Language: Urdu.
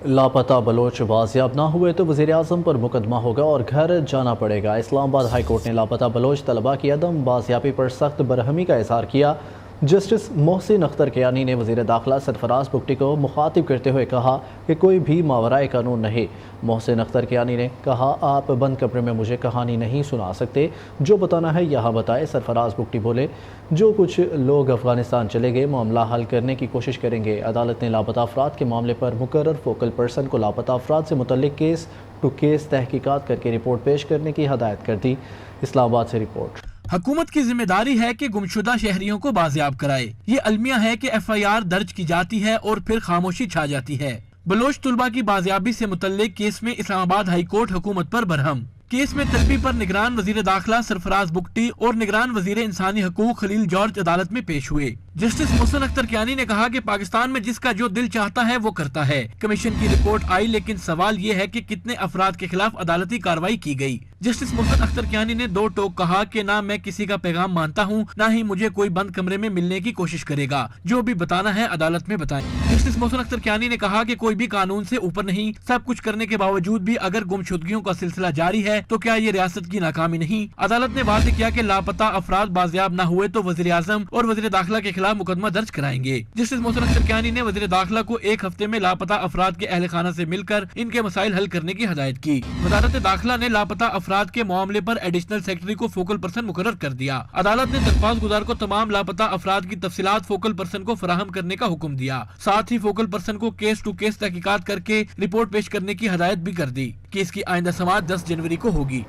لاپتہ بلوچ بازیاب نہ ہوئے تو وزیراعظم پر مقدمہ ہوگا اور گھر جانا پڑے گا۔ اسلام آباد ہائی کورٹ نے لاپتہ بلوچ طلباء کی عدم بازیابی پر سخت برہمی کا اظہار کیا۔ جسٹس محسن اختر کیانی نے وزیر داخلہ سرفراز بگٹی کو مخاطب کرتے ہوئے کہا کہ کوئی بھی ماورائے قانون نہیں۔ محسن اختر کیانی نے کہا، آپ بند کمرے میں مجھے کہانی نہیں سنا سکتے، جو بتانا ہے یہاں بتائے۔ سرفراز بگٹی بولے، جو کچھ لوگ افغانستان چلے گئے معاملہ حل کرنے کی کوشش کریں گے۔ عدالت نے لاپتہ افراد کے معاملے پر مقرر فوکل پرسن کو لاپتہ افراد سے متعلق کیس ٹو کیس تحقیقات کر کے رپورٹ پیش کرنے کی ہدایت کر دی۔ اسلام آباد سے رپورٹ۔ حکومت کی ذمہ داری ہے کہ گمشدہ شہریوں کو بازیاب کرائے۔ یہ المیہ ہے کہ ایف آئی آر درج کی جاتی ہے اور پھر خاموشی چھا جاتی ہے۔ بلوچ طلباء کی بازیابی سے متعلق کیس میں اسلام آباد ہائی کورٹ حکومت پر برہم۔ کیس میں طلبی پر نگران وزیر داخلہ سرفراز بگٹی اور نگران وزیر انسانی حقوق خلیل جارج عدالت میں پیش ہوئے۔ جسٹس محسن اختر کیانی نے کہا کہ پاکستان میں جس کا جو دل چاہتا ہے وہ کرتا ہے۔ کمیشن کی رپورٹ آئی، لیکن سوال یہ ہے کہ کتنے افراد کے خلاف عدالتی کارروائی کی گئی۔ جسٹس محسن اختر کیانی نے دو ٹوک کہا کہ نہ میں کسی کا پیغام مانتا ہوں، نہ ہی مجھے کوئی بند کمرے میں ملنے کی کوشش کرے گا۔ جو بھی بتانا ہے عدالت میں بتائیں۔ جسٹس محسن اختر کیانی نے کہا کہ کوئی بھی قانون سے اوپر نہیں۔ سب کچھ کرنے کے باوجود بھی اگر گمشدگیوں کا سلسلہ جاری ہے تو کیا یہ ریاست کی ناکامی نہیں؟ عدالت نے واضح کیا کہ لاپتہ افراد بازیاب نہ ہوئے تو وزیر اعظم اور وزیر داخلہ کے خلاف مقدمہ درج کرائیں گے۔ جسٹس محسن اختر کیانی نے وزیر داخلہ کو ایک ہفتے میں لاپتہ افراد کے اہل خانہ سے مل کر ان کے مسائل حل کرنے کی ہدایت کی۔ وزارت داخلہ نے لاپتہ افراد کے معاملے پر ایڈیشنل سیکرٹری کو فوکل پرسن مقرر کر دیا۔ عدالت نے درخواست گزار کو تمام لاپتہ افراد کی تفصیلات فوکل پرسن کو فراہم کرنے کا حکم دیا۔ ساتھ ہی فوکل پرسن کو کیس ٹو کیس تحقیقات کر کے رپورٹ پیش کرنے کی ہدایت بھی کر دی۔ کیس کی آئندہ سماعت 10 جنوری کو ہوگی۔